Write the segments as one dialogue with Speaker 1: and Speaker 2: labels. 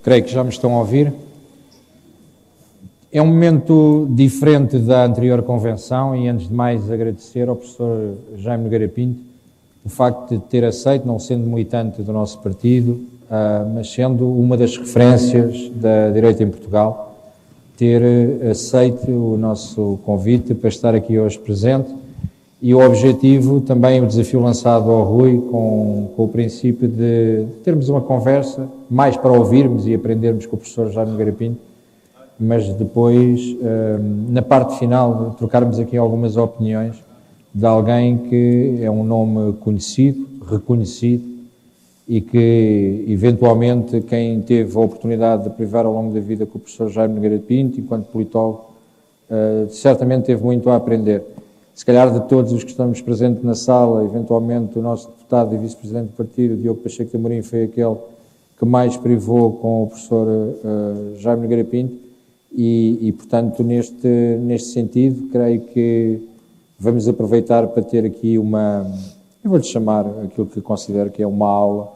Speaker 1: Creio que já me estão a ouvir. É um momento diferente da anterior convenção e, antes de mais, agradecer ao professor Jaime Nogueira Pinto o facto de ter aceito, não sendo militante do nosso partido, mas sendo uma das referências da direita em Portugal, ter aceito o nosso convite para estar aqui hoje presente. E o objetivo, também o desafio lançado ao Rui, com o princípio de termos uma conversa, mais para ouvirmos e aprendermos com o professor Jaime Nogueira Pinto, mas depois, na parte final, trocarmos aqui algumas opiniões de alguém que é um nome conhecido, reconhecido, e que, eventualmente, quem teve a oportunidade de privar ao longo da vida com o professor Jaime Nogueira Pinto, enquanto politólogo, certamente teve muito a aprender. Se calhar de todos os que estamos presentes na sala, eventualmente o nosso deputado e vice-presidente do partido, Diogo Pacheco de Amorim, foi aquele que mais privou com o professor Jaime Nogueira Pinto e portanto, neste sentido, creio que vamos aproveitar para ter aqui uma, eu vou-lhe chamar aquilo que considero que é uma aula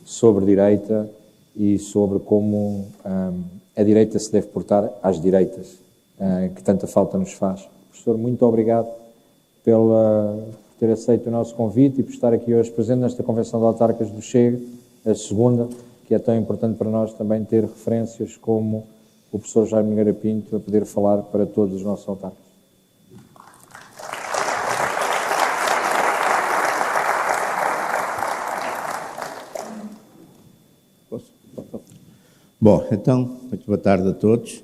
Speaker 1: sobre direita e sobre como a direita se deve portar às direitas, que tanta falta nos faz. Professor, muito obrigado por ter aceito o nosso convite e por estar aqui hoje presente nesta Convenção de Autarcas do Chega, a segunda, que é tão importante para nós também ter referências como o professor Jaime Nogueira Pinto a poder falar para todos os nossos autarcas.
Speaker 2: Bom, então, muito boa tarde a todos.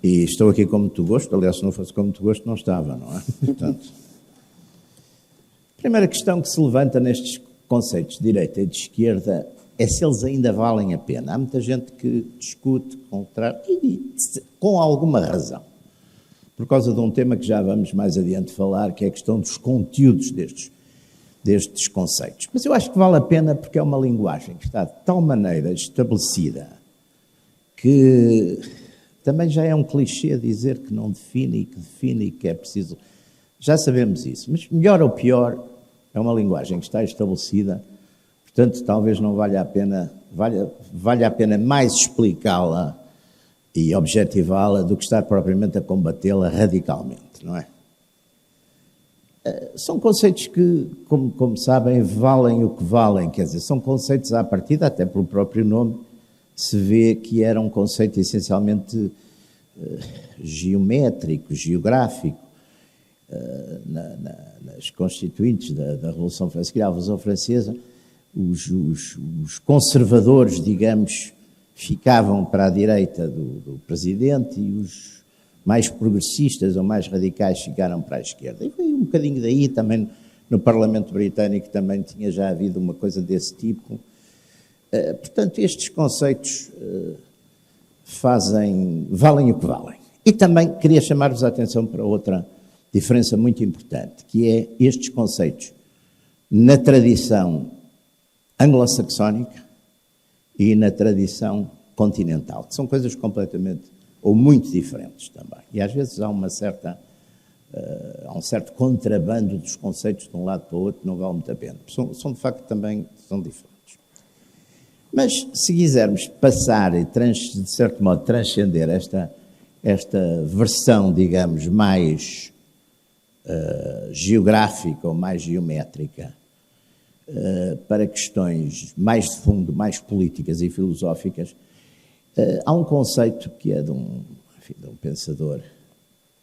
Speaker 2: E estou aqui com muito gosto, aliás, se não fosse com muito gosto, não estava, não é? Portanto, a primeira questão que se levanta nestes conceitos de direita e de esquerda é se eles ainda valem a pena. Há muita gente que discute, contrário, e com alguma razão, por causa de um tema que já vamos mais adiante falar, que é a questão dos conteúdos destes conceitos. Mas eu acho que vale a pena porque é uma linguagem que está de tal maneira estabelecida que também já é um clichê dizer que não define e que é preciso. Já sabemos isso, mas melhor ou pior, é uma linguagem que está estabelecida, portanto talvez não valha a pena mais explicá-la e objetivá-la do que estar propriamente a combatê-la radicalmente, não é? São conceitos que, como sabem, valem o que valem, quer dizer, são conceitos à partida, até pelo próprio nome, se vê que era um conceito essencialmente geométrico, geográfico, nas constituintes da Revolução Francesa, a Revolução Francesa, os conservadores, digamos, ficavam para a direita do presidente e os mais progressistas ou mais radicais ficaram para a esquerda. E foi um bocadinho daí, também no Parlamento Britânico também tinha já havido uma coisa desse tipo. Portanto, estes conceitos valem o que valem. E também queria chamar-vos a atenção para outra diferença muito importante, que é estes conceitos na tradição anglo-saxónica e na tradição continental, que são coisas completamente ou muito diferentes também. E às vezes há um certo contrabando dos conceitos de um lado para o outro, não vale muito a pena. São de facto também são diferentes. Mas se quisermos passar e, de certo modo, transcender esta versão, digamos, mais geográfica ou mais geométrica, para questões mais de fundo, mais políticas e filosóficas, há um conceito que é de um pensador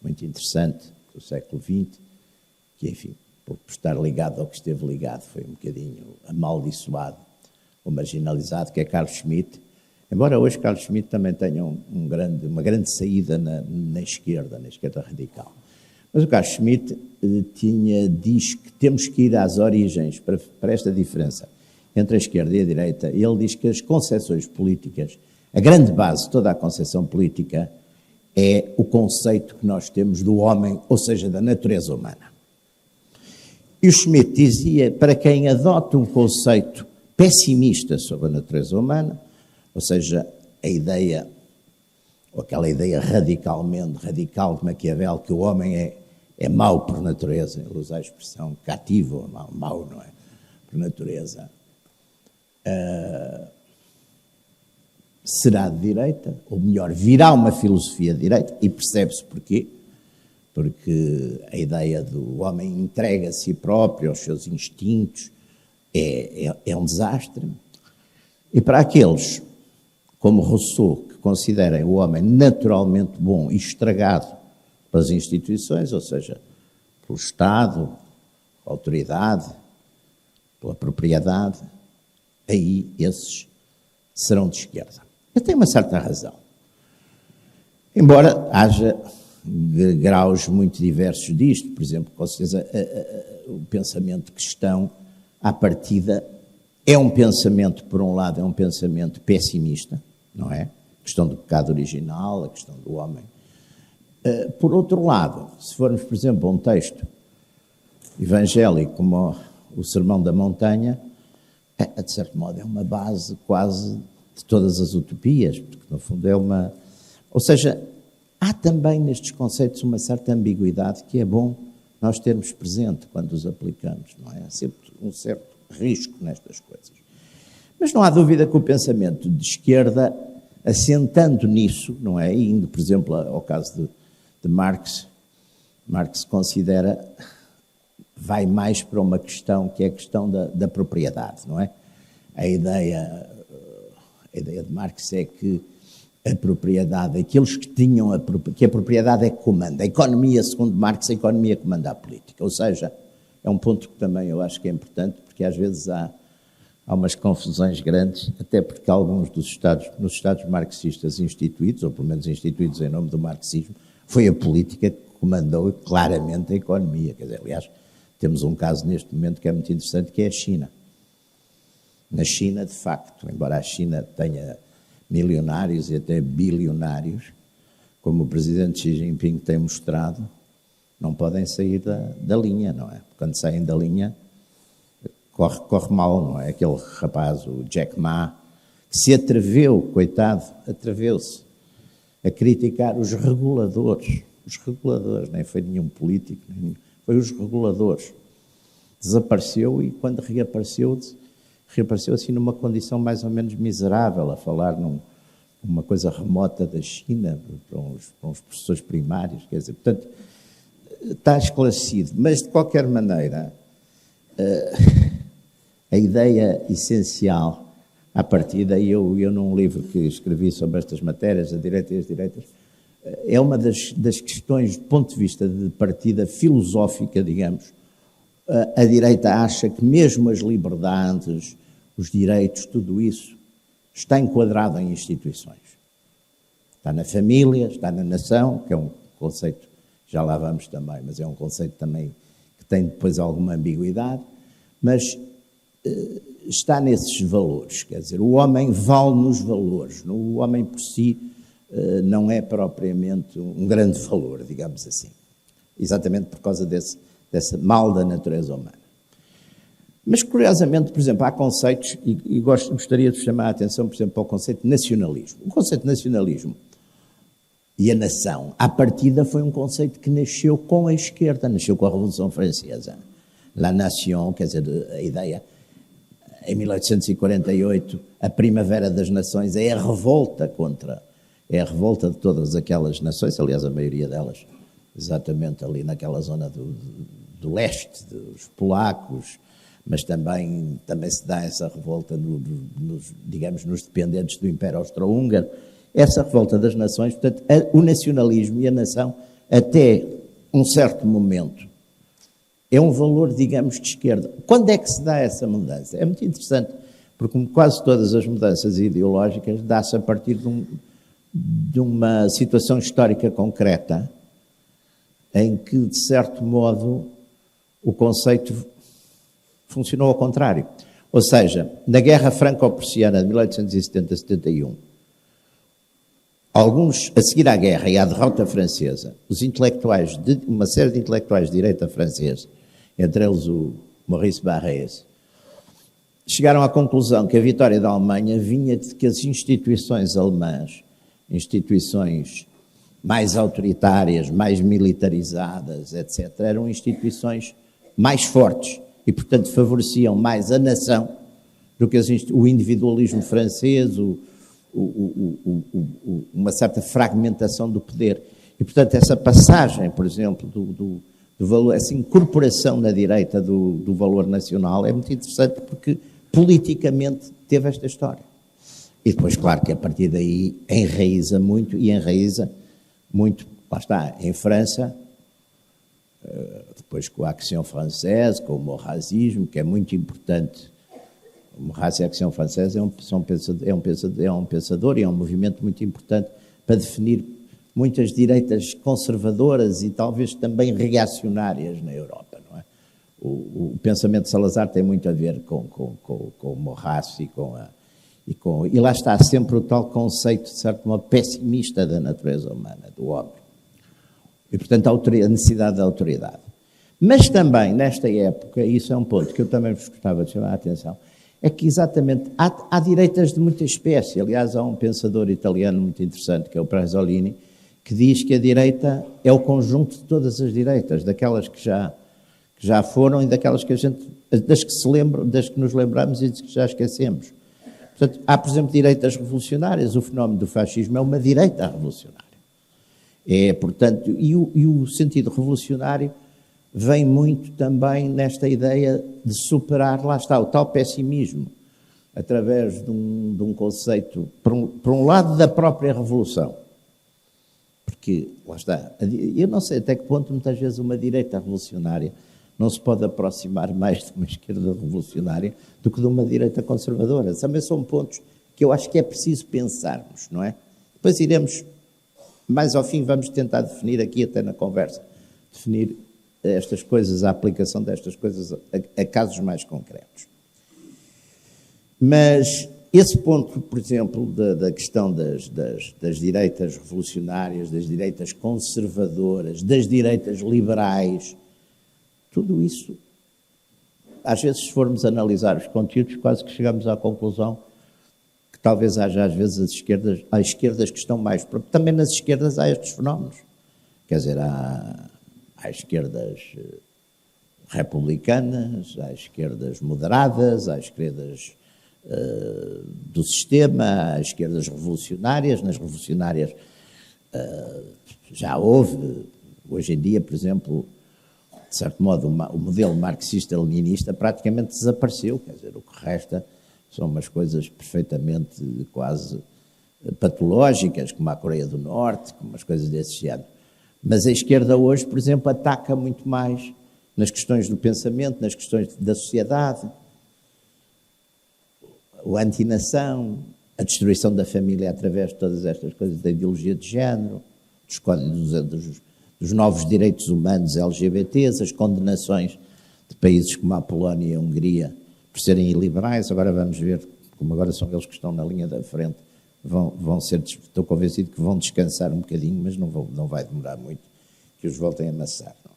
Speaker 2: muito interessante do século XX, que, enfim, por estar ligado ao que esteve ligado, foi um bocadinho amaldiçoado ou marginalizado, que é Carl Schmitt. Embora hoje Carl Schmitt também tenha uma grande saída na esquerda radical. Mas o Carl Schmitt diz que temos que ir às origens para esta diferença entre a esquerda e a direita. Ele diz que as concepções políticas, a grande base de toda a concepção política é o conceito que nós temos do homem, ou seja, da natureza humana. E o Schmitt dizia, para quem adota um conceito pessimista sobre a natureza humana, ou seja, a ideia, ou aquela ideia radical de Maquiavel, que o homem é mau por natureza, ele usa a expressão cativo, mau, não é? Por natureza. será de direita, ou melhor, virá uma filosofia de direita, e percebe-se porquê. Porque a ideia do homem entrega a si próprio, aos seus instintos, é um desastre. E para aqueles, como Rousseau, que considerem o homem naturalmente bom e estragado pelas instituições, ou seja, pelo Estado, pela autoridade, pela propriedade, aí esses serão de esquerda. Eu tenho uma certa razão. Embora haja graus muito diversos disto, por exemplo, com certeza o pensamento cristão, à partida, é um pensamento, por um lado, é um pensamento pessimista, não é? A questão do pecado original, a questão do homem. Por outro lado, se formos, por exemplo, a um texto evangélico como o Sermão da Montanha, de certo modo é uma base quase de todas as utopias, porque no fundo é uma... Ou seja, há também nestes conceitos uma certa ambiguidade que é bom nós termos presente quando os aplicamos, não é? Há sempre um certo risco nestas coisas. Mas não há dúvida que o pensamento de esquerda, assentando nisso, não é? E indo, por exemplo, ao caso de Marx, Marx considera, vai mais para uma questão que é a questão da propriedade, não é? A ideia de Marx é que a propriedade, aqueles que tinham que a propriedade é que comanda. A economia, segundo Marx, a economia comanda a política. Ou seja, é um ponto que também eu acho que é importante, porque às vezes há umas confusões grandes, até porque alguns nos Estados marxistas instituídos, ou pelo menos instituídos em nome do marxismo, foi a política que comandou claramente a economia. Quer dizer, aliás, temos um caso neste momento que é muito interessante, que é a China. Na China, de facto, embora a China tenha milionários e até bilionários, como o presidente Xi Jinping tem mostrado, não podem sair da linha, não é? Quando saem da linha, corre mal, não é? Aquele rapaz, o Jack Ma, que se atreveu, coitado, atreveu-se a criticar os reguladores, nem foi nenhum político, foi os reguladores. Desapareceu e quando reapareceu assim numa condição mais ou menos miserável, a falar numa coisa remota da China, para uns professores primários, quer dizer, portanto, está esclarecido. Mas, de qualquer maneira, a ideia essencial, à partida, eu num livro que escrevi sobre estas matérias, a direita e as direitas, é uma das questões, do ponto de vista de partida filosófica, digamos. A direita acha que mesmo as liberdades, os direitos, tudo isso, está enquadrado em instituições. Está na família, está na nação, que é um conceito, já lá vamos também, mas é um conceito também que tem depois alguma ambiguidade, mas está nesses valores, quer dizer, o homem vale nos valores, o homem por si não é propriamente um grande valor, digamos assim, exatamente por causa dessa mal da natureza humana. Mas, curiosamente, por exemplo, há conceitos, e gostaria de chamar a atenção, por exemplo, para o conceito de nacionalismo. O conceito de nacionalismo e a nação, à partida, foi um conceito que nasceu com a esquerda, nasceu com a Revolução Francesa. La nation, quer dizer, a ideia, em 1848, a Primavera das Nações é a revolta de todas aquelas nações, aliás, a maioria delas, exatamente ali naquela zona do leste, dos polacos, mas também se dá essa revolta nos dependentes do Império Austro-Húngaro, essa revolta das nações, portanto, o nacionalismo e a nação, até um certo momento, é um valor, digamos, de esquerda. Quando é que se dá essa mudança? É muito interessante, porque como quase todas as mudanças ideológicas, dá-se a partir de uma situação histórica concreta, em que, de certo modo, o conceito funcionou ao contrário. Ou seja, na Guerra Franco-Prussiana de 1870-71, a seguir à guerra e à derrota francesa, uma série de intelectuais de direita francesa, entre eles o Maurice Barrès, chegaram à conclusão que a vitória da Alemanha vinha de que as instituições alemãs, instituições mais autoritárias, mais militarizadas, etc., eram instituições mais fortes e, portanto, favoreciam mais a nação do que o individualismo francês, uma certa fragmentação do poder. E, portanto, essa passagem, por exemplo, do valor, essa incorporação na direita do valor nacional é muito interessante porque politicamente teve esta história. E depois, claro que a partir daí enraiza muito, lá está, em França, depois com a Action Française, com o Maurrasismo, que é muito importante. O Maurras e a Action Française é um pensador e é um movimento muito importante para definir muitas direitas conservadoras e talvez também reacionárias na Europa, não é? O pensamento de Salazar tem muito a ver com o Maurras e lá está sempre o tal conceito, de certo modo, pessimista da natureza humana, do homem. E, portanto, a necessidade da autoridade. Mas também, nesta época, e isso é um ponto que eu também vos gostava de chamar a atenção, é que exatamente há direitas de muita espécie. Aliás, há um pensador italiano muito interessante, que é o Pasolini, que diz que a direita é o conjunto de todas as direitas, daquelas que já foram e daquelas que das que se lembram, das que nos lembramos e das que já esquecemos. Portanto, há, por exemplo, direitas revolucionárias. O fenómeno do fascismo é uma direita revolucionária. Portanto, e o sentido revolucionário vem muito também nesta ideia de superar, lá está, o tal pessimismo, através de um conceito, por um lado, da própria revolução. Porque, lá está, eu não sei até que ponto, muitas vezes, uma direita revolucionária não se pode aproximar mais de uma esquerda revolucionária do que de uma direita conservadora. Também são pontos que eu acho que é preciso pensarmos, não é? Depois iremos, mais ao fim, vamos tentar definir aqui, até na conversa, definir estas coisas, a aplicação destas coisas a casos mais concretos. Mas esse ponto, por exemplo, da questão das direitas revolucionárias, das direitas conservadoras, das direitas liberais, tudo isso, às vezes, se formos analisar os conteúdos, quase que chegamos à conclusão que talvez haja, às vezes, há esquerdas que estão mais... Porque também nas esquerdas há estes fenómenos. Quer dizer, há esquerdas republicanas, há esquerdas moderadas, há esquerdas do sistema, há esquerdas revolucionárias. Nas revolucionárias já houve, hoje em dia, por exemplo, de certo modo, o modelo marxista-leninista praticamente desapareceu. Quer dizer, o que resta são umas coisas perfeitamente quase patológicas, como a Coreia do Norte, como umas coisas desse género. Mas a esquerda hoje, por exemplo, ataca muito mais nas questões do pensamento, nas questões da sociedade, a antinação, a destruição da família através de todas estas coisas, da ideologia de género, dos novos direitos humanos LGBTs, as condenações de países como a Polónia e a Hungria por serem iliberais. Agora vamos ver, como agora são eles que estão na linha da frente, estou convencido que vão descansar um bocadinho, mas não vai demorar muito que os voltem a amassar. Não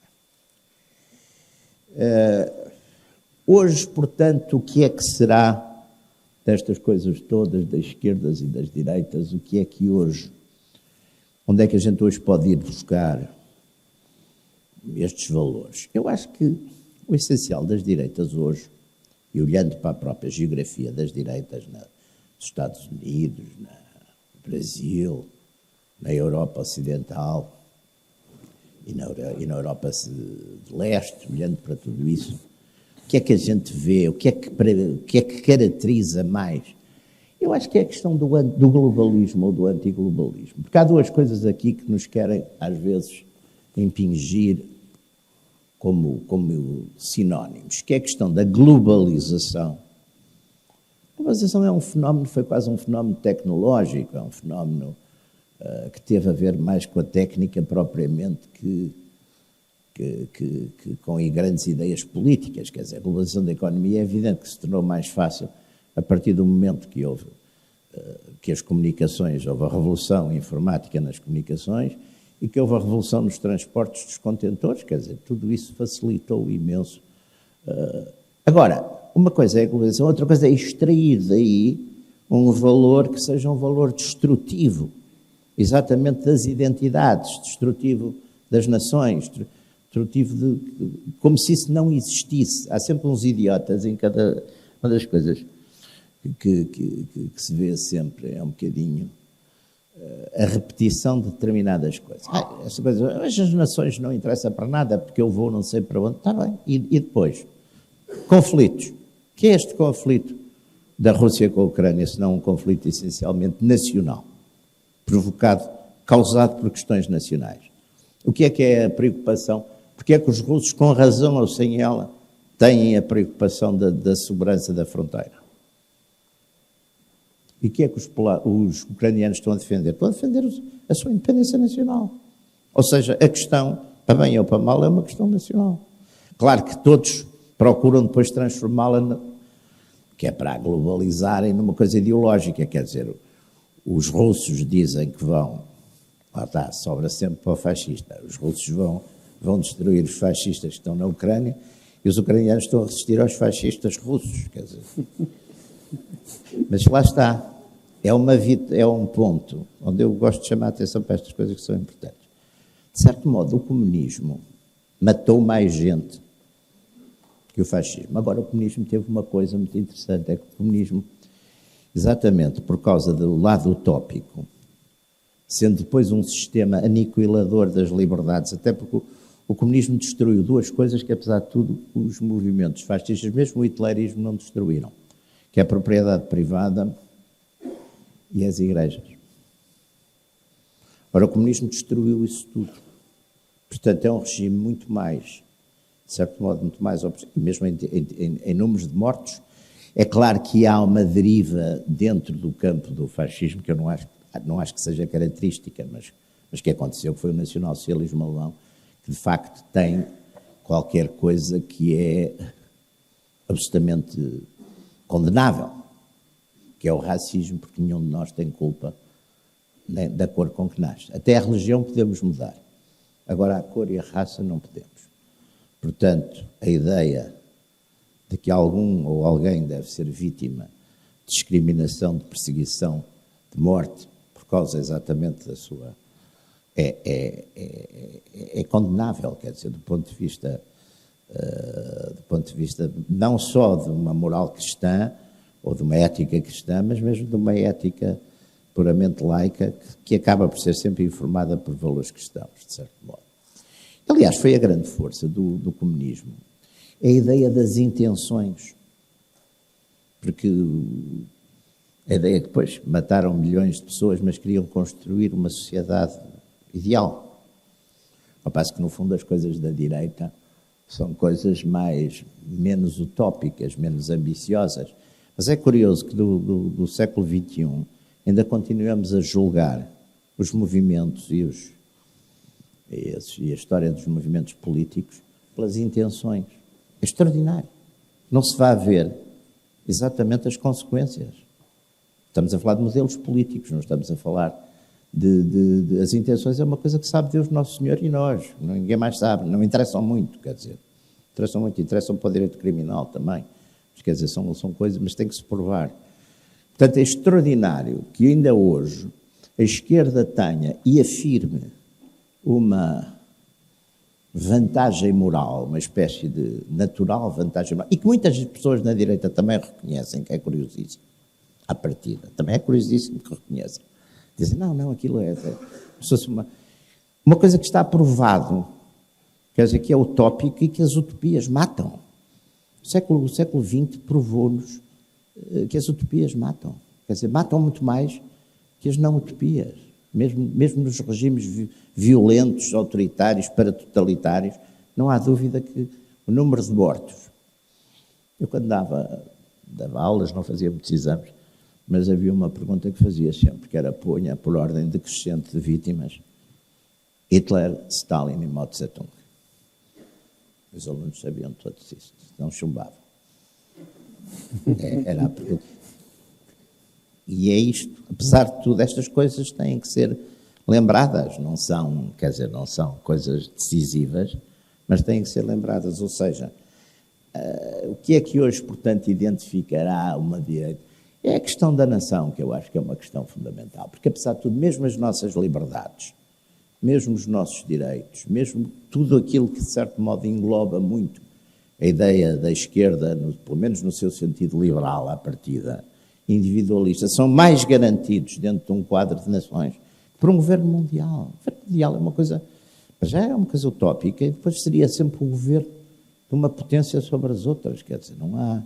Speaker 2: é? Hoje, portanto, o que é que será destas coisas todas, das esquerdas e das direitas, o que é que hoje, onde é que a gente hoje pode ir buscar estes valores? Eu acho que o essencial das direitas hoje, e olhando para a própria geografia das direitas nos Estados Unidos, no Brasil, na Europa Ocidental e na Europa de Leste, olhando para tudo isso, o que é que a gente vê, o que é que caracteriza mais? Eu acho que é a questão do globalismo ou do antiglobalismo. Porque há duas coisas aqui que nos querem, às vezes, impingir como sinónimos, que é a questão da globalização. A globalização é um fenómeno, foi quase um fenómeno tecnológico, é um fenómeno que teve a ver mais com a técnica propriamente que com grandes ideias políticas. Quer dizer, a globalização da economia é evidente que se tornou mais fácil a partir do momento que houve que as comunicações, houve a revolução informática nas comunicações e que houve a revolução nos transportes dos contentores. Quer dizer, tudo isso facilitou imenso. Agora, uma coisa é a globalização, outra coisa é extrair daí um valor que seja um valor destrutivo, exatamente das identidades, destrutivo das nações, destrutivo como se isso não existisse. Há sempre uns idiotas em cada uma das coisas. que se vê sempre é um bocadinho a repetição de determinadas coisas. Essa coisa, as nações não interessam para nada porque eu vou não sei para onde. Está bem. E depois? Conflitos. O que é este conflito da Rússia com a Ucrânia, se não um conflito essencialmente nacional, causado por questões nacionais? O que é a preocupação? Porque é que os russos, com razão ou sem ela, têm a preocupação da segurança da fronteira? E o que é que os ucranianos estão a defender? Estão a defender a sua independência nacional. Ou seja, a questão, para bem ou para mal, é uma questão nacional. Claro que todos procuram depois transformá-la, que é para a globalizarem numa coisa ideológica. Quer dizer, os russos dizem que vão, lá está, sobra sempre para o fascista, os russos vão destruir os fascistas que estão na Ucrânia e os ucranianos estão a resistir aos fascistas russos, quer dizer. Mas lá está, é um ponto onde eu gosto de chamar a atenção para estas coisas que são importantes. De certo modo, o comunismo matou mais gente que o fascismo. Agora, o comunismo teve uma coisa muito interessante, é que o comunismo, exatamente por causa do lado utópico, sendo depois um sistema aniquilador das liberdades, até porque o comunismo destruiu duas coisas que, apesar de tudo, os movimentos fascistas, mesmo o hitlerismo, não destruíram, que é a propriedade privada e as igrejas. Ora, o comunismo destruiu isso tudo. Portanto, é um regime muito mais, de certo modo, muito mais, mesmo em números de mortos. É claro que há uma deriva dentro do campo do fascismo, que eu não acho que seja característica, mas que aconteceu, que foi o nacionalsocialismo alemão, que de facto tem qualquer coisa que é absolutamente condenável, que é o racismo, porque nenhum de nós tem culpa da cor com que nasce. Até a religião podemos mudar. Agora a cor e a raça não podemos. Portanto, a ideia de que algum ou alguém deve ser vítima de discriminação, de perseguição, de morte, por causa exatamente da sua... é condenável, quer dizer, do ponto de vista não só de uma moral cristã ou de uma ética cristã, mas mesmo de uma ética puramente laica que acaba por ser sempre informada por valores cristãos, de certo modo. Aliás, foi a grande força do comunismo, é a ideia das intenções, porque a ideia que depois mataram milhões de pessoas, mas queriam construir uma sociedade ideal. Ao passo que, no fundo, as coisas da direita são coisas menos utópicas, menos ambiciosas. Mas é curioso que do século XXI ainda continuamos a julgar os movimentos e a história dos movimentos políticos pelas intenções. É extraordinário. Não se vai ver exatamente as consequências. Estamos a falar de modelos políticos, não estamos a falar as intenções. É uma coisa que sabe Deus, Nosso Senhor e nós. Ninguém mais sabe. Não interessam muito, quer dizer. Interessam para o direito criminal também. Mas, quer dizer, são coisas, mas tem que se provar. Portanto, é extraordinário que ainda hoje a esquerda tenha e afirme uma vantagem moral, uma espécie de natural vantagem moral, e que muitas pessoas na direita também reconhecem, que é curiosíssimo, à partida. Também é curiosíssimo que reconheçam. Dizem, não, aquilo é uma coisa que está provado, quer dizer, que é utópico e que as utopias matam. O século XX provou-nos que as utopias matam. Quer dizer, matam muito mais que as não utopias. Mesmo nos regimes violentos, autoritários, paratotalitários, não há dúvida que o número de mortos... Eu, quando dava aulas, não fazia muitos exames, mas havia uma pergunta que fazia sempre, que era punha por ordem decrescente de vítimas: Hitler, Stalin e Mao Tse-tung. Os alunos sabiam todos isso, não chumbavam. Era a pergunta. E é isto. Apesar de tudo, estas coisas têm que ser lembradas. Não são coisas decisivas, mas têm que ser lembradas. Ou seja, o que é que hoje, portanto, identificará uma direita? É a questão da nação, que eu acho que é uma questão fundamental. Porque, apesar de tudo, mesmo as nossas liberdades, mesmo os nossos direitos, mesmo tudo aquilo que, de certo modo, engloba muito a ideia da esquerda, pelo menos no seu sentido liberal à partida, individualista são mais garantidos dentro de um quadro de nações que por um governo mundial. O governo mundial é uma coisa, já é uma coisa utópica, e depois seria sempre o governo de uma potência sobre as outras, quer dizer, não há...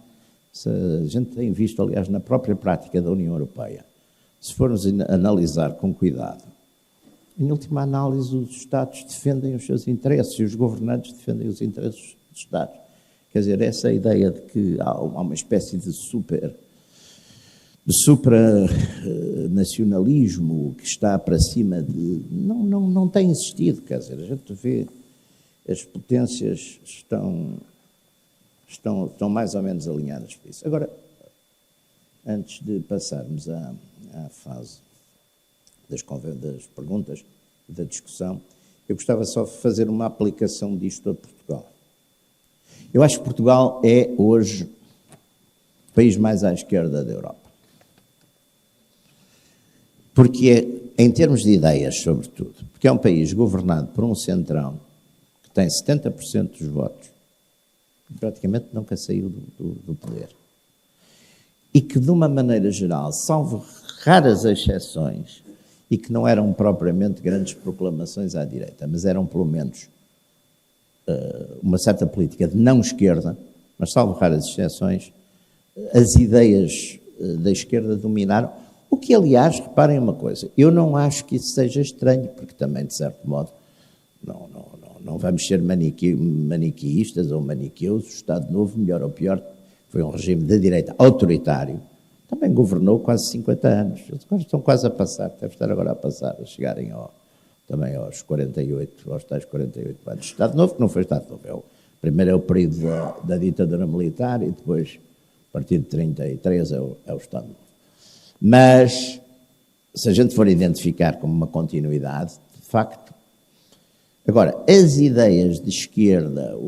Speaker 2: A gente tem visto, aliás, na própria prática da União Europeia, se formos analisar com cuidado, em última análise os Estados defendem os seus interesses e os governantes defendem os interesses dos Estados. Quer dizer, essa ideia de que há uma espécie de supranacionalismo que está para cima de... Não tem existido, quer dizer, a gente vê as potências estão mais ou menos alinhadas para isso. Agora, antes de passarmos à fase das perguntas e da discussão, eu gostava só de fazer uma aplicação disto a Portugal. Eu acho que Portugal é, hoje, o país mais à esquerda da Europa. Porque, em termos de ideias, sobretudo, porque é um país governado por um centrão que tem 70% dos votos, e praticamente nunca saiu do poder. E que, de uma maneira geral, salvo raras exceções, e que não eram propriamente grandes proclamações à direita, mas eram, pelo menos, uma certa política de não-esquerda, mas salvo raras exceções, as ideias da esquerda dominaram. O que, aliás, reparem uma coisa, eu não acho que isso seja estranho, porque também, de certo modo, não vamos ser maniqueístas ou maniqueus. O Estado Novo, melhor ou pior, foi um regime de direita autoritário, também governou quase 50 anos. Eles agora estão quase a passar, deve estar agora a passar, a chegarem também aos 48, aos tais 48 anos. Estado Novo, que não foi Estado Novo, primeiro é o período da ditadura militar e depois, a partir de 33, é o Estado Novo. Mas, se a gente for identificar como uma continuidade, de facto, agora, as ideias de esquerda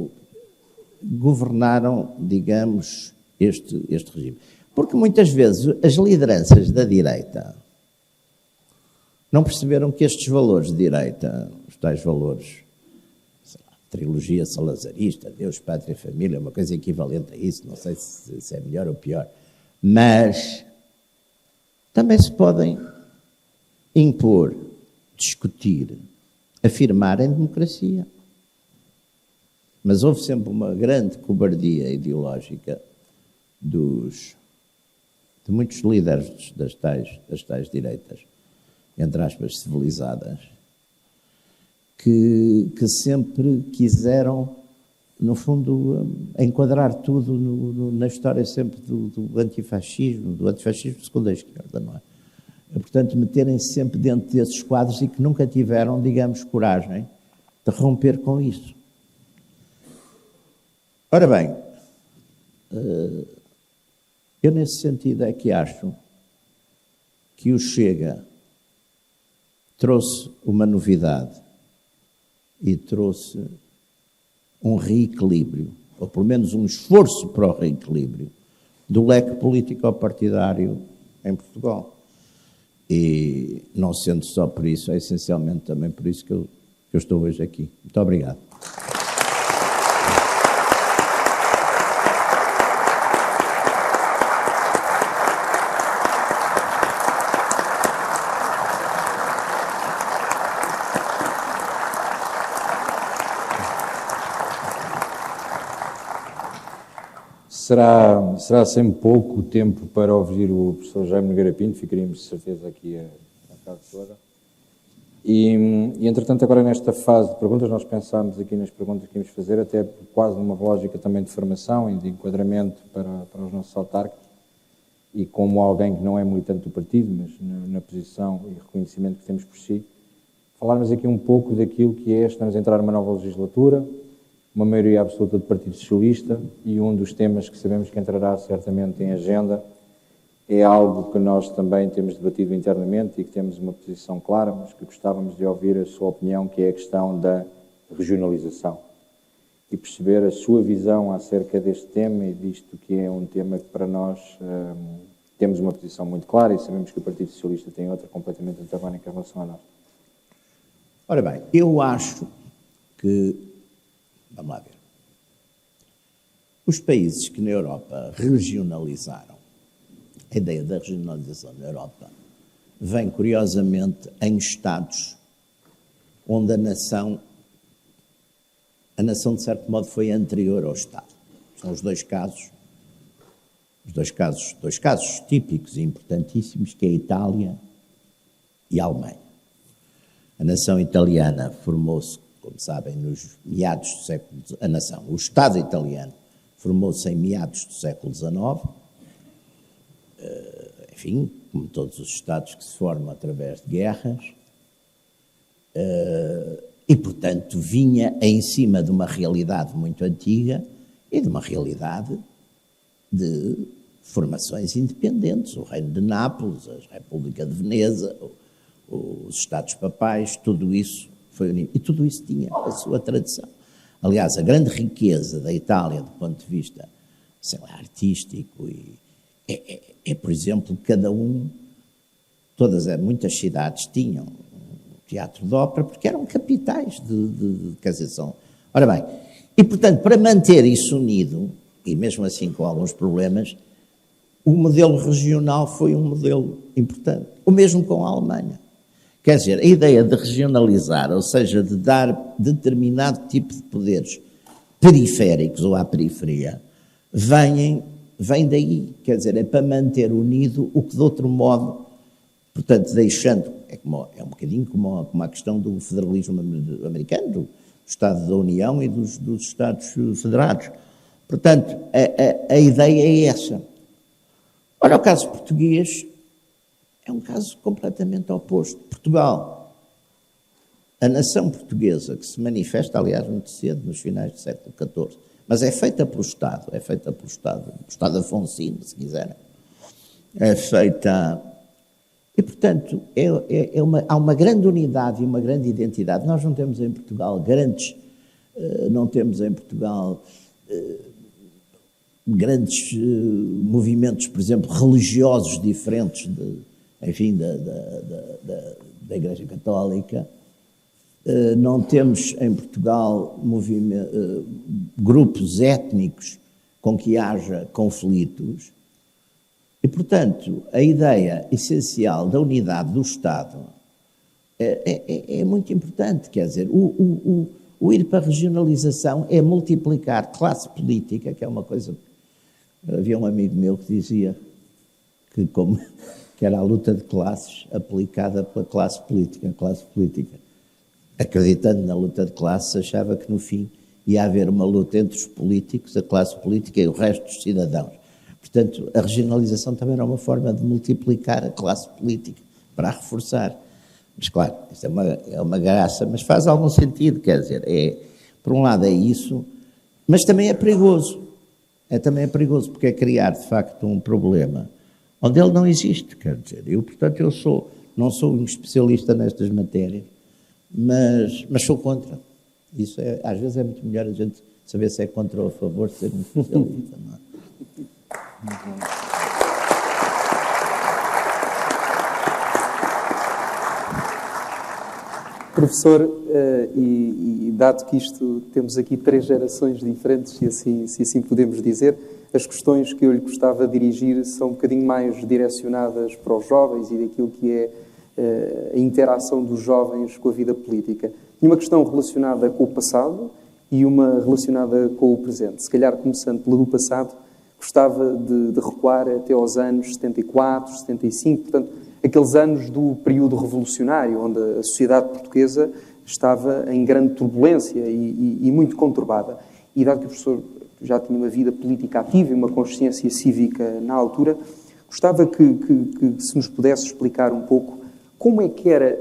Speaker 2: governaram, digamos, este regime. Porque muitas vezes as lideranças da direita não perceberam que estes valores de direita, os tais valores, sei lá, trilogia salazarista, Deus, Pátria e Família, uma coisa equivalente a isso, não sei se é melhor ou pior, mas também se podem impor, discutir, afirmar em democracia. Mas houve sempre uma grande cobardia ideológica de muitos líderes das tais direitas, entre aspas, civilizadas, que sempre quiseram, no fundo, enquadrar tudo na história sempre do antifascismo segundo a esquerda, não é? Portanto, meterem-se sempre dentro desses quadros e que nunca tiveram, digamos, coragem de romper com isso. Ora bem, eu nesse sentido é que acho que o Chega trouxe uma novidade e trouxe um reequilíbrio, ou pelo menos um esforço para o reequilíbrio do leque político-partidário em Portugal. E não sendo só por isso, é essencialmente também por isso que eu estou hoje aqui. Muito obrigado.
Speaker 1: Será sempre pouco o tempo para ouvir o professor Jaime Nogueira Pinto, ficaríamos de certeza aqui a tarde toda. E, entretanto, agora nesta fase de perguntas, nós pensámos aqui nas perguntas que íamos fazer, até quase numa lógica também de formação e de enquadramento para os nossos autárquicos, e como alguém que não é militante do partido, mas na posição e reconhecimento que temos por si, falarmos aqui um pouco daquilo que estamos a entrar numa nova legislatura, uma maioria absoluta do Partido Socialista, e um dos temas que sabemos que entrará certamente em agenda é algo que nós também temos debatido internamente e que temos uma posição clara, mas que gostávamos de ouvir a sua opinião, que é a questão da regionalização, e perceber a sua visão acerca deste tema e disto que é um tema que para nós temos uma posição muito clara e sabemos que o Partido Socialista tem outra completamente antagónica em relação a nós.
Speaker 2: Ora bem, eu acho que, vamos lá ver, os países que na Europa regionalizaram a ideia da regionalização na Europa vem, curiosamente, em Estados onde a nação, de certo modo, foi anterior ao Estado. São os dois casos típicos e importantíssimos, que é a Itália e a Alemanha. A nação italiana formou-se, como sabem, nos meados do século... o Estado italiano formou-se em meados do século XIX, enfim, como todos os Estados que se formam através de guerras, e, portanto, vinha em cima de uma realidade muito antiga e de uma realidade de formações independentes, o Reino de Nápoles, a República de Veneza, os Estados Papais, tudo isso foi unido. E tudo isso tinha a sua tradição. Aliás, a grande riqueza da Itália, do ponto de vista, sei lá, artístico, por exemplo, muitas cidades tinham um teatro de ópera, porque eram capitais quer dizer, são... Ora bem, e portanto, para manter isso unido, e mesmo assim com alguns problemas, o modelo regional foi um modelo importante. O mesmo com a Alemanha. Quer dizer, a ideia de regionalizar, ou seja, de dar determinado tipo de poderes periféricos ou à periferia, vem daí. Quer dizer, é para manter unido o que de outro modo, portanto, deixando, é um bocadinho como a questão do federalismo americano, do Estado da União e dos Estados Federados. Portanto, a ideia é essa. Ora, o caso português é um caso completamente oposto. Portugal, a nação portuguesa, que se manifesta, aliás, muito cedo, nos finais do século XIV, mas é feita pelo Estado, o Estado afonsino, se quiserem, é feita... E, portanto, há uma grande unidade e uma grande identidade. Nós não temos em Portugal grandes movimentos, por exemplo, religiosos diferentes da Igreja Católica. Não temos em Portugal grupos étnicos com que haja conflitos. E, portanto, a ideia essencial da unidade do Estado é muito importante. Quer dizer, o ir para a regionalização é multiplicar classe política, que é uma coisa... Havia um amigo meu que dizia que era a luta de classes aplicada pela classe política. A classe política, acreditando na luta de classes, achava que no fim ia haver uma luta entre os políticos, a classe política e o resto dos cidadãos. Portanto, a regionalização também era uma forma de multiplicar a classe política, para a reforçar. Mas, claro, isto é uma graça, mas faz algum sentido, quer dizer, por um lado é isso, mas também é perigoso. Também é perigoso, porque é criar, de facto, um problema onde ele não existe, quer dizer. Portanto, não sou um especialista nestas matérias, mas sou contra. Isso às vezes é muito melhor a gente saber se é contra ou a favor de ser um especialista, não é?
Speaker 3: Professor, e dado que temos aqui 3 gerações diferentes, se assim podemos dizer, as questões que eu lhe gostava de dirigir são um bocadinho mais direcionadas para os jovens e daquilo que é a interação dos jovens com a vida política. E uma questão relacionada com o passado e uma relacionada com o presente. Se calhar, começando pelo do passado, gostava de recuar até aos anos 74, 75, portanto, aqueles anos do período revolucionário, onde a sociedade portuguesa estava em grande turbulência e muito conturbada. E dado que o professor já tinha uma vida política ativa e uma consciência cívica na altura, gostava que se nos pudesse explicar um pouco como é que era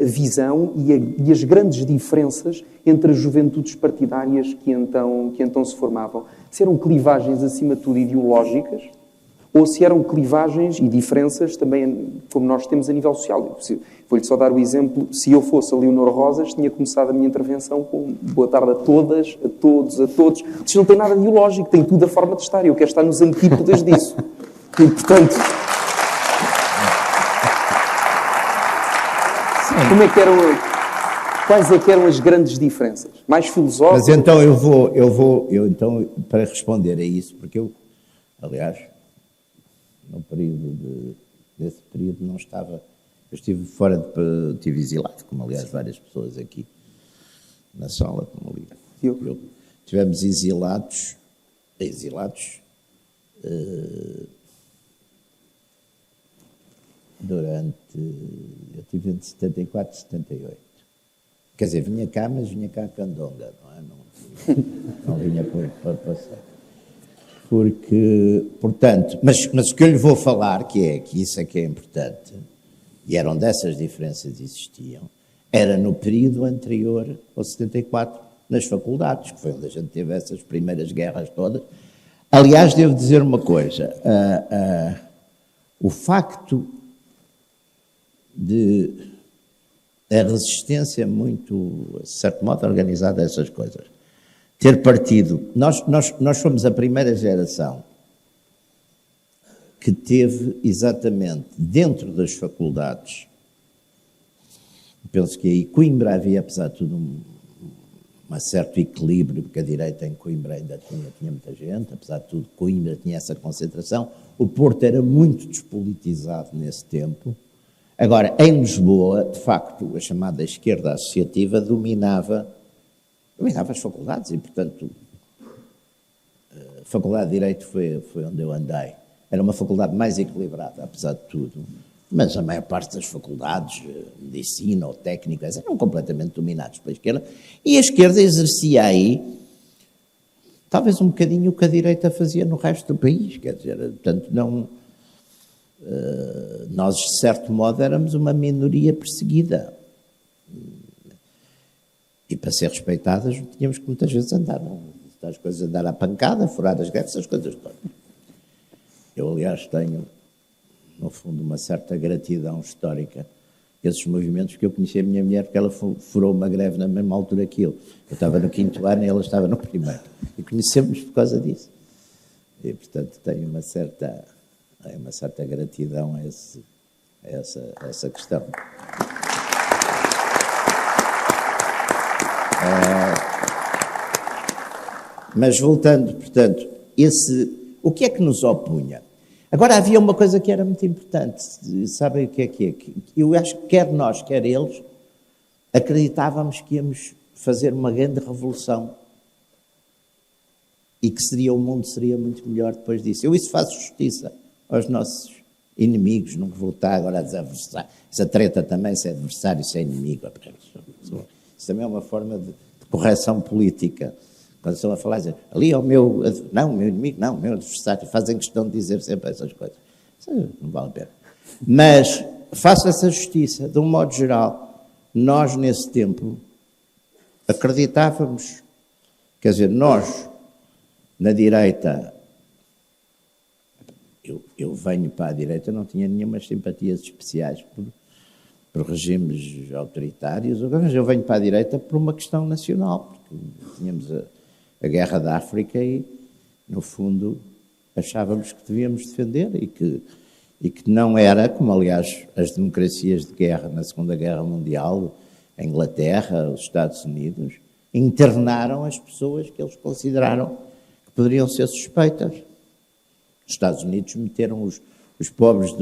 Speaker 3: a visão e as grandes diferenças entre as juventudes partidárias que então se formavam. Se eram clivagens, acima de tudo, ideológicas, ou se eram clivagens e diferenças também, como nós temos a nível social. Vou-lhe só dar o exemplo, se eu fosse a Leonor Rosas, tinha começado a minha intervenção com boa tarde a todas, a todos, a todos. Isto não tem nada de ideológico, tem tudo a forma de estar, e eu quero estar nos antípodas disso. E, portanto... Como é que eram... Quais é que eram as grandes diferenças? Mais filosóficas?
Speaker 2: Mas então eu vou para responder a isso, porque eu, aliás, no período desse período não estava. Eu estive fora, estive exilado, como aliás várias pessoas aqui na sala, como ali. Eu. Estivemos exilados durante, eu estive entre 74 e 78. Quer dizer, vinha cá, mas vinha cá a candonga, não é? Não vinha para passar. Porque, portanto, mas o que eu lhe vou falar, que isso é que é importante, e eram dessas diferenças que existiam, era no período anterior ao 74, nas faculdades, que foi onde a gente teve essas primeiras guerras todas. Aliás, devo dizer uma coisa, o facto de a resistência muito, de certo modo, organizada a essas coisas, ter partido, nós fomos a primeira geração que teve exatamente dentro das faculdades, penso que aí Coimbra havia, apesar de tudo, um certo equilíbrio, porque a direita em Coimbra ainda tinha muita gente, apesar de tudo Coimbra tinha essa concentração, o Porto era muito despolitizado nesse tempo. Agora, em Lisboa, de facto, a chamada esquerda associativa dominava as faculdades e, portanto, a Faculdade de Direito foi onde eu andei. Era uma faculdade mais equilibrada, apesar de tudo, mas a maior parte das faculdades, medicina ou técnicas, eram completamente dominadas pela esquerda, e a esquerda exercia aí, talvez um bocadinho o que a direita fazia no resto do país, quer dizer, portanto, não... nós, de certo modo, éramos uma minoria perseguida. E para ser respeitadas, tínhamos que muitas vezes andar à pancada, furar as guerras, essas coisas todas. Eu, aliás, tenho, no fundo, uma certa gratidão histórica a esses movimentos, que eu conheci a minha mulher porque ela furou uma greve na mesma altura que eu. Eu estava no 5º ano e ela estava no 1º. E conhecemos por causa disso. E, portanto, tenho uma certa gratidão a essa questão. Mas voltando, portanto, o que é que nos opunha? Agora, havia uma coisa que era muito importante, sabem o que é? Eu acho que quer nós, quer eles, acreditávamos que íamos fazer uma grande revolução e que o mundo seria muito melhor depois disso. Eu isso faço justiça aos nossos inimigos, não vou estar agora a desadversar. Essa treta também, se é adversário, se é inimigo. Isso também é uma forma de correção política. Quando estão a falar, dizem, ali é o meu inimigo, não, o meu adversário. Fazem questão de dizer sempre essas coisas. Isso não vale a pena. Mas faço essa justiça. De um modo geral, nós, nesse tempo, acreditávamos, quer dizer, nós, na direita, eu venho para a direita, não tinha nenhuma simpatias especiais por regimes autoritários, mas eu venho para a direita por uma questão nacional, porque tínhamos a guerra da África e, no fundo, achávamos que devíamos defender e que não era, como aliás as democracias de guerra na Segunda Guerra Mundial, a Inglaterra, os Estados Unidos, internaram as pessoas que eles consideraram que poderiam ser suspeitas. Os Estados Unidos meteram os pobres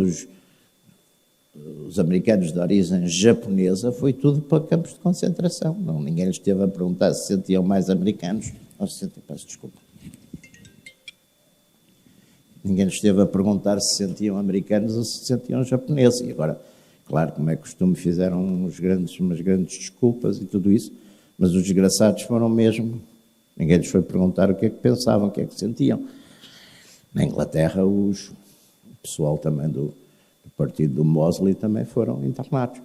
Speaker 2: os americanos de origem japonesa, foi tudo para campos de concentração. Ninguém lhes esteve a perguntar se sentiam mais americanos. Peço desculpa. Ninguém lhes esteve a perguntar se sentiam americanos ou se sentiam japoneses. E agora, claro, como é costume, fizeram umas grandes desculpas e tudo isso, mas os desgraçados foram mesmo. Ninguém lhes foi perguntar o que é que pensavam, o que é que sentiam. Na Inglaterra, o pessoal também do partido do Mosley também foram internados.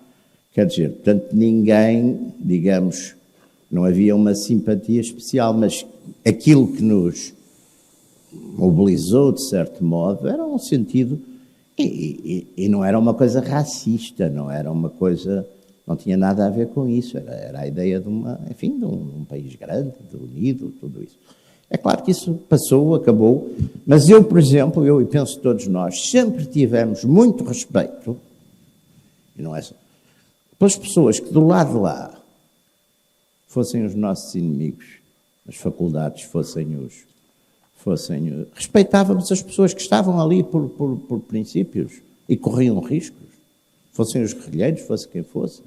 Speaker 2: Quer dizer, portanto, ninguém, digamos, não havia uma simpatia especial, mas aquilo que nos mobilizou, de certo modo, era um sentido, e não era uma coisa racista, não era uma coisa, não tinha nada a ver com isso, era a ideia de um país grande, unido, tudo isso. É claro que isso passou, acabou, mas eu, por exemplo, e penso todos nós, sempre tivemos muito respeito, e não é só, pelas pessoas que do lado de lá fossem os nossos inimigos, as faculdades fossem respeitávamos as pessoas que estavam ali por princípios e corriam riscos, fossem os guerrilheiros, fosse quem fosse.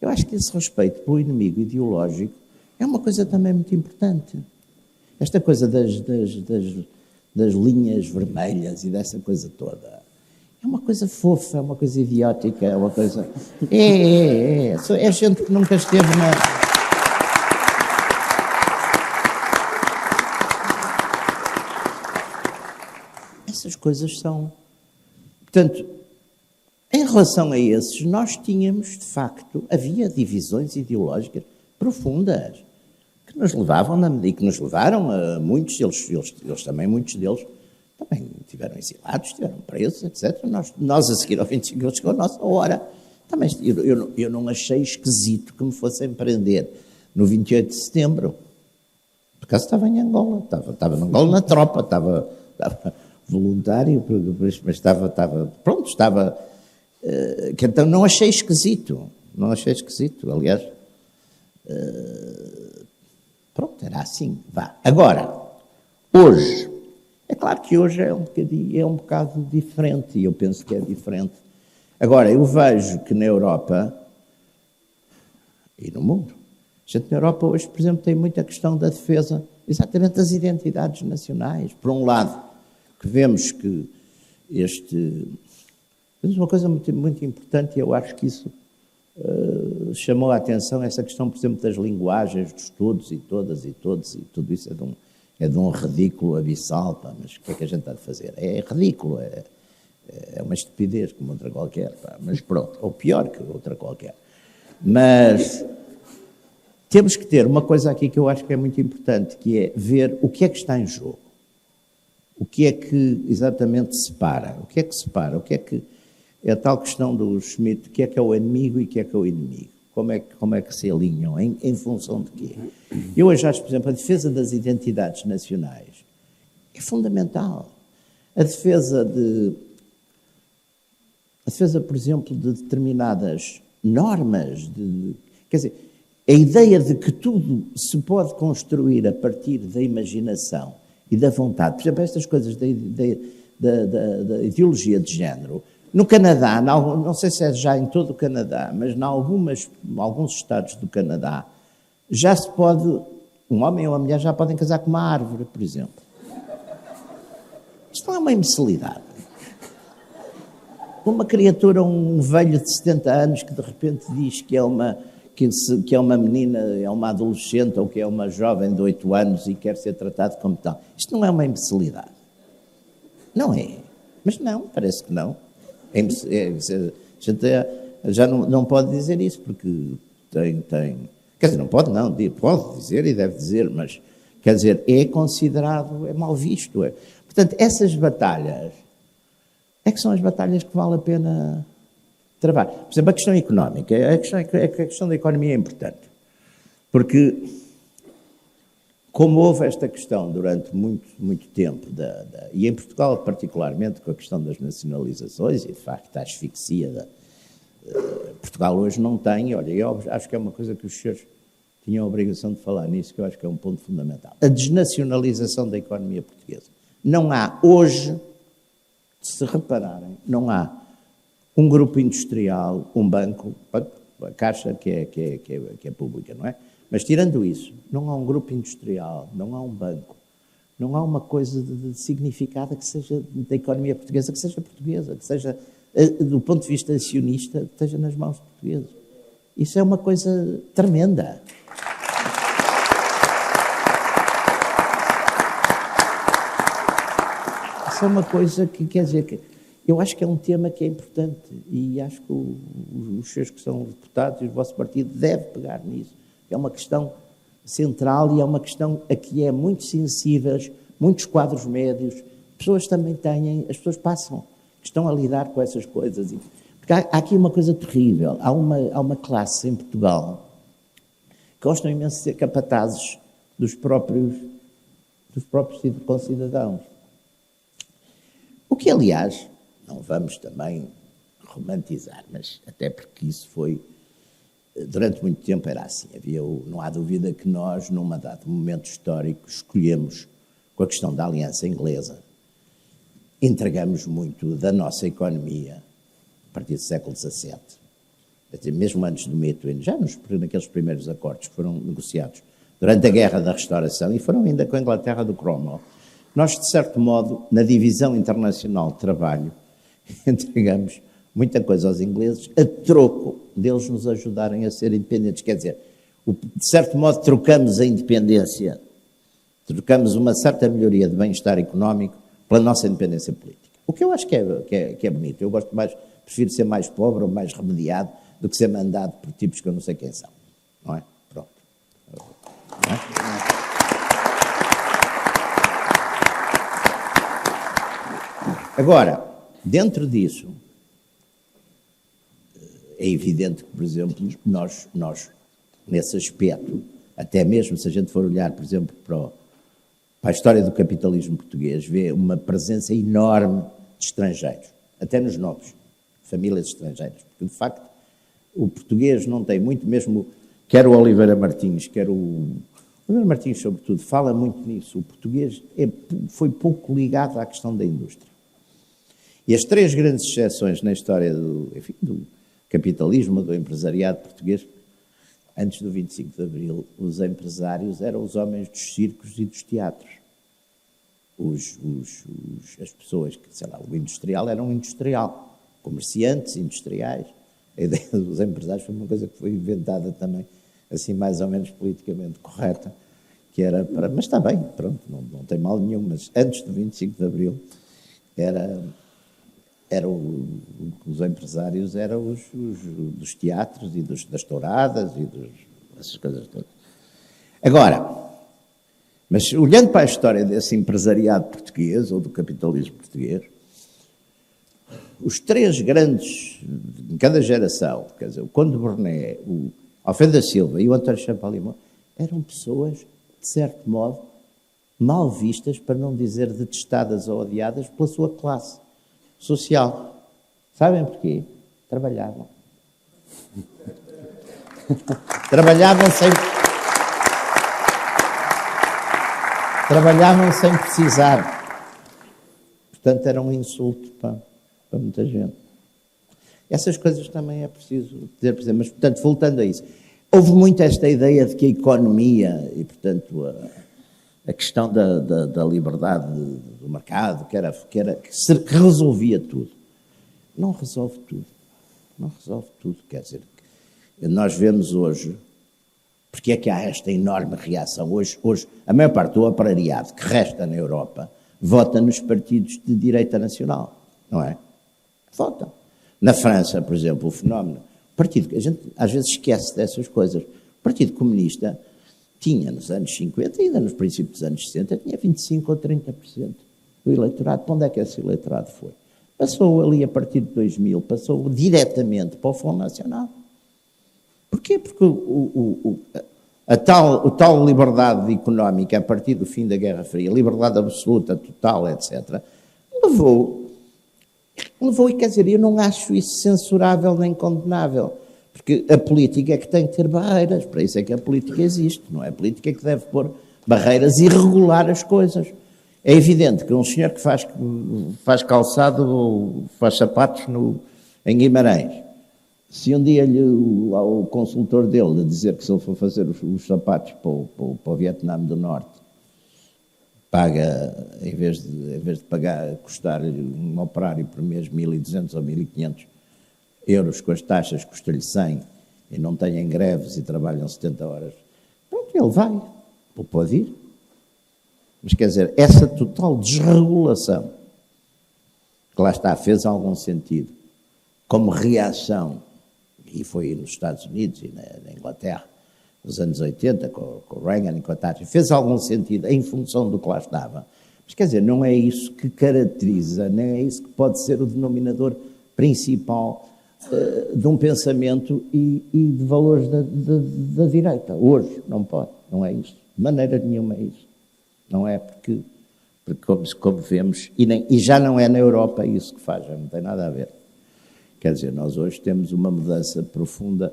Speaker 2: Eu acho que esse respeito pelo inimigo ideológico é uma coisa também muito importante. Esta coisa das linhas vermelhas e dessa coisa toda é uma coisa fofa, é uma coisa idiótica, é uma coisa... É gente que nunca esteve na... Essas coisas são... Portanto, em relação a esses, nós tínhamos, de facto, havia divisões ideológicas profundas que nos levavam, e que nos levaram a muitos, eles também, muitos deles, também tiveram exilados, estiveram presos, etc. Nós a seguir ao 25 de abril, chegou a nossa hora. Também, eu não achei esquisito que me fossem prender no 28 de setembro. Por acaso estava em Angola, estava em Angola na tropa, estava voluntário, mas estava que então não achei esquisito, aliás, pronto, era assim, vá. Agora, hoje, é claro que hoje é um bocado diferente, e eu penso que é diferente. Agora, eu vejo que na Europa e no mundo, a gente na Europa hoje, por exemplo, tem muita questão da defesa exatamente das identidades nacionais. Por um lado, que vemos que temos uma coisa muito, muito importante, e eu acho que isso chamou a atenção, essa questão, por exemplo, das linguagens, dos todos e todas e todos, e tudo isso é de um ridículo abissal, pá, mas o que é que a gente está a fazer? É ridículo, é uma estupidez como outra qualquer, pá, mas pronto, ou pior que outra qualquer. Mas temos que ter uma coisa aqui que eu acho que é muito importante, que é ver o que é que está em jogo. O que é que exatamente separa? O que é que separa? O que é que é a tal questão do Schmitt, o que é o inimigo e o que é o inimigo? Como é que se alinham? Em função de quê? Eu hoje acho, por exemplo, a defesa das identidades nacionais é fundamental. A defesa, por exemplo, de determinadas normas, quer dizer, a ideia de que tudo se pode construir a partir da imaginação e da vontade. Por exemplo, estas coisas da ideologia de género. No Canadá, não sei se é já em todo o Canadá, mas em alguns estados do Canadá, já se pode, um homem ou uma mulher já podem casar com uma árvore, por exemplo. Isto não é uma imbecilidade. Uma criatura, um velho de 70 anos que de repente diz que é uma menina, é uma adolescente ou que é uma jovem de 8 anos e quer ser tratado como tal. Isto não é uma imbecilidade. Não é. Mas não, parece que não. A gente já não pode dizer isso, porque quer dizer, não pode não, pode dizer e deve dizer, mas, quer dizer, é considerado, é mal visto. Portanto, essas batalhas é que são as batalhas que vale a pena travar. Por exemplo, a questão económica, a questão da economia é importante, porque como houve esta questão durante muito, muito tempo, e em Portugal particularmente com a questão das nacionalizações e de facto a asfixia, Portugal hoje não tem, olha, eu acho que é uma coisa que os senhores tinham a obrigação de falar nisso, que eu acho que é um ponto fundamental. A desnacionalização da economia portuguesa. Não há hoje, se repararem, não há um grupo industrial, um banco, a Caixa que é pública, não é? Mas tirando isso, não há um grupo industrial, não há um banco, não há uma coisa de significada que seja da economia portuguesa, que seja, do ponto de vista acionista, que esteja nas mãos de portugueses. Isso é uma coisa tremenda. Isso é uma coisa que, quer dizer, que eu acho que é um tema que é importante e acho que os senhores que são deputados e o vosso partido deve pegar nisso. É uma questão central e é uma questão a que é muito sensíveis, muitos quadros médios, pessoas também têm, as pessoas passam, estão a lidar com essas coisas. Porque há aqui uma coisa terrível, há uma classe em Portugal que gostam imenso de ser capatazes dos próprios concidadãos. O que, aliás, não vamos também romantizar, mas até porque isso foi... Durante muito tempo era assim, não há dúvida que nós, num dado momento histórico, escolhemos com a questão da aliança inglesa, entregamos muito da nossa economia a partir do século XVII. Mesmo antes do Metouen, já naqueles primeiros acordos que foram negociados durante a Guerra da Restauração e foram ainda com a Inglaterra do Cromwell, nós, de certo modo, na divisão internacional de trabalho, entregamos muita coisa aos ingleses a troco deles nos ajudarem a ser independentes. Quer dizer, de certo modo, trocamos a independência, trocamos uma certa melhoria de bem-estar económico pela nossa independência política. O que eu acho que é bonito. Eu prefiro ser mais pobre ou mais remediado do que ser mandado por tipos que eu não sei quem são. Não é? Pronto. Não é? Agora, dentro disso, é evidente que, por exemplo, nós, nesse aspecto, até mesmo se a gente for olhar, por exemplo, para a história do capitalismo português, vê uma presença enorme de estrangeiros, até nos nomes, famílias estrangeiras, porque, de facto, o português não tem muito, mesmo, quer o Oliveira Martins, quer o Oliveira Martins, sobretudo, fala muito nisso. O português foi pouco ligado à questão da indústria. E as três grandes exceções na história do capitalismo, do empresariado português, antes do 25 de Abril, os empresários eram os homens dos circos e dos teatros. As pessoas que, sei lá, o industrial era um industrial, comerciantes industriais. A ideia dos empresários foi uma coisa que foi inventada também, assim, mais ou menos politicamente correta, que era para... Mas está bem, pronto, não tem mal nenhum, mas antes do 25 de Abril os empresários eram os dos teatros e das touradas e essas coisas todas. Agora, mas olhando para a história desse empresariado português, ou do capitalismo português, os três grandes, em cada geração, quer dizer, o Conde Berné, o Alfredo da Silva e o António Champalimau, eram pessoas, de certo modo, mal vistas, para não dizer detestadas ou odiadas, pela sua classe social. Sabem porquê? Trabalhavam. Trabalhavam sem precisar. Portanto, era um insulto para muita gente. Essas coisas também é preciso dizer, por exemplo, mas, portanto, voltando a isso, houve muito esta ideia de que a economia e, portanto, a questão da liberdade do mercado, que resolvia tudo. Não resolve tudo. Não resolve tudo. Quer dizer, nós vemos hoje, porque é que há esta enorme reação. Hoje a maior parte do operariado que resta na Europa vota nos partidos de direita nacional, não é? Votam. Na França, por exemplo, o fenómeno, a gente às vezes esquece dessas coisas. O Partido Comunista tinha nos anos 50 e ainda nos princípios dos anos 60, tinha 25% ou 30% do eleitorado. Para onde é que esse eleitorado foi? Passou ali a partir de 2000, passou diretamente para o Fundo Nacional. Porquê? Porque a tal liberdade económica a partir do fim da Guerra Fria, liberdade absoluta, total, etc., levou, e quer dizer, eu não acho isso censurável nem condenável, porque a política é que tem que ter barreiras, para isso é que a política existe, não é? A política é que deve pôr barreiras e regular as coisas. É evidente que um senhor que faz calçado ou faz sapatos em Guimarães, se um dia o consultor dele lhe dizer que se ele for fazer os sapatos para o Vietnã do Norte, paga, em vez de custar um operário por mês 1.200 ou 1.500 euros com as taxas, custa-lhe 100 e não tem greves e trabalham 70 horas, pronto, ele vai, ele pode ir. Mas quer dizer, essa total desregulação, que lá está, fez algum sentido, como reação, e foi nos Estados Unidos e na Inglaterra, nos anos 80, com o Reagan e com a Thatcher, fez algum sentido em função do que lá estava. Mas quer dizer, não é isso que caracteriza, nem é isso que pode ser o denominador principal de um pensamento e de valores da direita. Hoje não pode, não é isso. De maneira nenhuma é isso. Não é porque como vemos, e já não é na Europa isso que faz, já não tem nada a ver. Quer dizer, nós hoje temos uma mudança profunda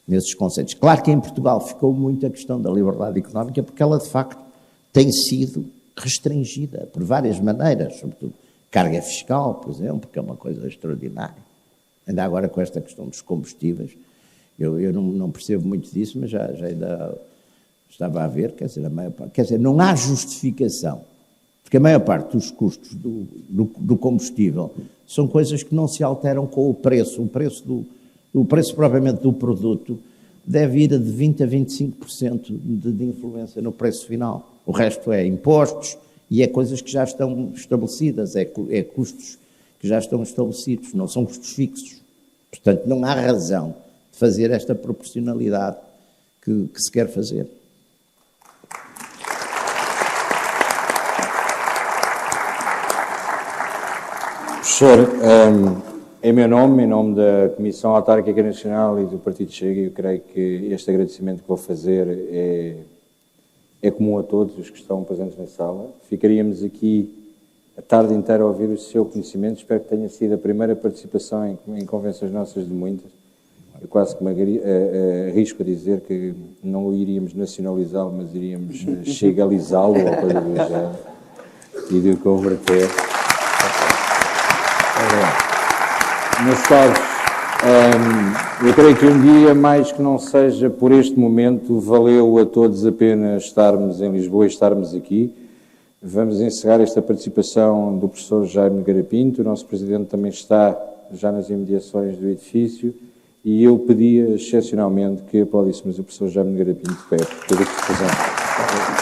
Speaker 2: nesses conceitos. Claro que em Portugal ficou muito a questão da liberdade económica, porque ela de facto tem sido restringida por várias maneiras, sobretudo carga fiscal, por exemplo, que é uma coisa extraordinária. Ainda agora com esta questão dos combustíveis, eu não percebo muito disso, mas já ainda estava a ver, quer dizer, não há justificação, porque a maior parte dos custos do combustível são coisas que não se alteram com o preço. O preço propriamente do produto deve ir de 20% a 25% de influência no preço final. O resto é impostos e é coisas que já estão estabelecidas, é custos que já estão estabelecidos, não são custos fixos. Portanto, não há razão de fazer esta proporcionalidade que se quer fazer.
Speaker 1: Professor, em meu nome, em nome da Comissão Autárquica Nacional e do Partido Chega, eu creio que este agradecimento que vou fazer é comum a todos os que estão presentes na sala. Ficaríamos aqui a tarde inteira a ouvir o seu conhecimento. Espero que tenha sido a primeira participação em convenções nossas de muitas. Eu quase que me arrisco a dizer que não iríamos nacionalizá-lo, mas iríamos chegalizá-lo ou coisa do género e de o converter. Meus caros, eu creio que um dia, mais que não seja por este momento, valeu a todos a pena estarmos em Lisboa e estarmos aqui. Vamos encerrar esta participação do professor Jaime Nogueira Pinto. O nosso presidente também está já nas imediações do edifício e eu pedia excepcionalmente que aplaudíssemos o professor Jaime Nogueira Pinto de pé, por toda a